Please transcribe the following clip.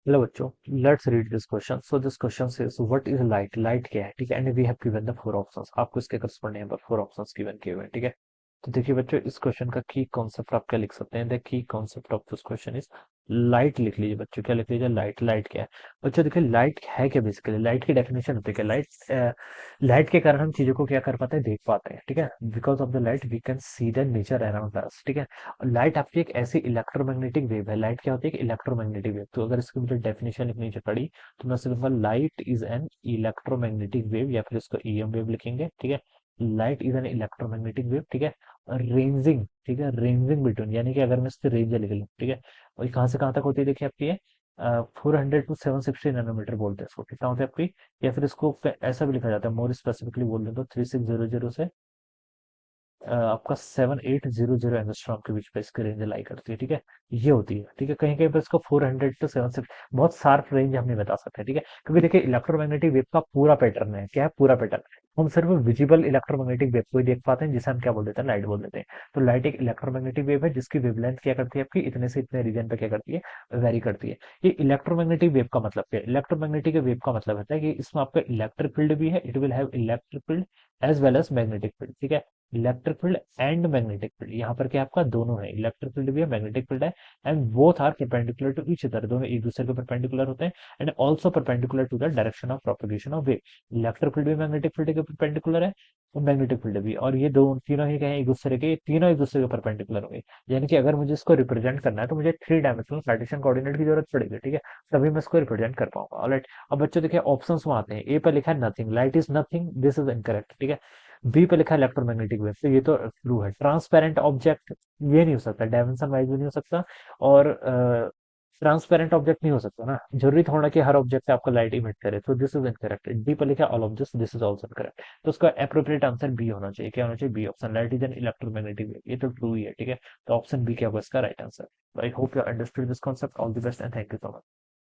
Hello बच्चों, let's read this question. So this question says what is light. Light क्या है, ठीक है। And we have given the four options. आपको इसके करस्पॉन्डिंग यहाँ पर फोर ऑप्शंस गिवन किए हुए हैं, ठीक है। तो देखिए बच्चों, इस क्वेश्चन का की कॉन्सेप्ट आप क्या लिख सकते हैं। The key concept of this question is light. लिख लीजिए बच्चों, क्या लिख लीजिए, लाइट। लाइट क्या है बच्चों, देखिए लाइट है क्या। बेसिकली लाइट की डेफिनेशन होती है क्या, लाइट लाइट के कारण हम चीजों को क्या कर पाते हैं, देख पाते हैं, ठीक है। Because of the light we can see the nature around us, ठीक है। लाइट आपकी एक ऐसी इलेक्ट्रोमैग्नेटिक वेव है। लाइट क्या होती है, इलेक्ट्रोमैग्नेटिक वेव। तो अगर इसकी मुझे डेफिनेशन लिखनी पड़ी तो मैं सिर्फ light is an electromagnetic wave, या फिर इसको ईएम वेव लिखेंगे, ठीक है। Light is an electromagnetic wave, ठीक है। रेंजिंग, ठीक है, रेंजिंग बिटवीन, यानी कि अगर मैं इसकी रेंज लिख लूँ, ठीक है। और ये कहाँ से कहाँ तक होती है, देखिए आपकी ये 400 to 760 नैनोमीटर बोलते हैं इसको, कितना होता है आपकी। या फिर इसको ऐसा भी लिखा जाता है, मोर स्पेसिफिकली बोल दें तो 3600 से आपका 7800 एंगस्ट्रॉम के बीच पे इसकी रेंज लाई करती है, ठीक है। ये होती है, ठीक है। कहीं कहीं पर इसको 400 to 760 बहुत शार्प रेंज हम नहीं बता सकते, ठीक है। क्योंकि देखिए इलेक्ट्रोमैग्नेटिक वेव का पूरा पैटर्न है, क्या है पूरा पैटर्न। हम सिर्फ विजिबल इलेक्ट्रोमैग्नेटिक वेव को ही देख पाते हैं, जिसे हम क्या बोल देते हैं, लाइट बोल देते हैं। तो लाइट एक इलेक्ट्रोमैग्नेटिक वेव है जिसकी वेवलेंथ क्या करती है आपकी, इतने से इतने रीजन पे क्या करती है, वेरी करती है। ये इलेक्ट्रोमैग्नेटिक वेव का मतलब क्या है, इलेक्ट्रोमैग्नेटिक वेव का मतलब होता है कि इसमें आपका इलेक्ट्रिक फील्ड भी है, it will have electric field as well as magnetic field, ठीक है। Electric field and magnetic field, यहाँ पर क्या आपका दोनों है, इलेक्ट्रिक फील्ड भी है, मैग्नेटिक फील्ड है। And both are perpendicular to each other, दोनों एक दूसरे के परपेंडिकुलर होते हैं। And also perpendicular to the direction of propagation of wave. Electric field भी मैग्नेटिक फील्ड के परपेंडिकुलर है, और मैग्नेटिक फील्ड भी। और ये दो तीनों ही कहें एक दूसरे के, तीनों एक दूसरे के परपेंडिकुलर होंगे। यानी कि अगर मुझे इसको रिप्रेजेंट करना है तो मुझे थ्री डायमेंशनल कार्टेशियन कोऑर्डिनेट की जरूरत पड़ेगी, ठीक है। तभी मैं इसको रिप्रेजेंट कर पाऊंगा, ऑलराइट। अब बच्चों देखिए ऑप्शंस में आते हैं। ए पर लिखा है nothing, light is nothing, this is incorrect, ठीक है। बी पे लिखा है इलेक्ट्रोमैग्नेटिक वेव, तो ये तो ट्रू है। ट्रांसपेरेंट ऑब्जेक्ट, ये नहीं हो सकता, डायमेंशन वाइज भी नहीं हो सकता। और ट्रांसपेरेंट ऑब्जेक्ट नहीं हो सकता ना, जरूरी थोड़ा कि हर ऑब्जेक्ट से आपको लाइट इमिट करे। तो दिस इज इनकरेक्ट। डी पे लिखा है all of this is also incorrect. तो उसका अप्रोप्रिएट आंसर बी होना चाहिए। क्या होना चाहिए, B option, light is an electromagnetic wave. ये तो ट्रू ही है, ठीक है। तो ऑप्शन बी क्या होगा इसका right answer. I hope you understood this concept. All the best and thank you so much.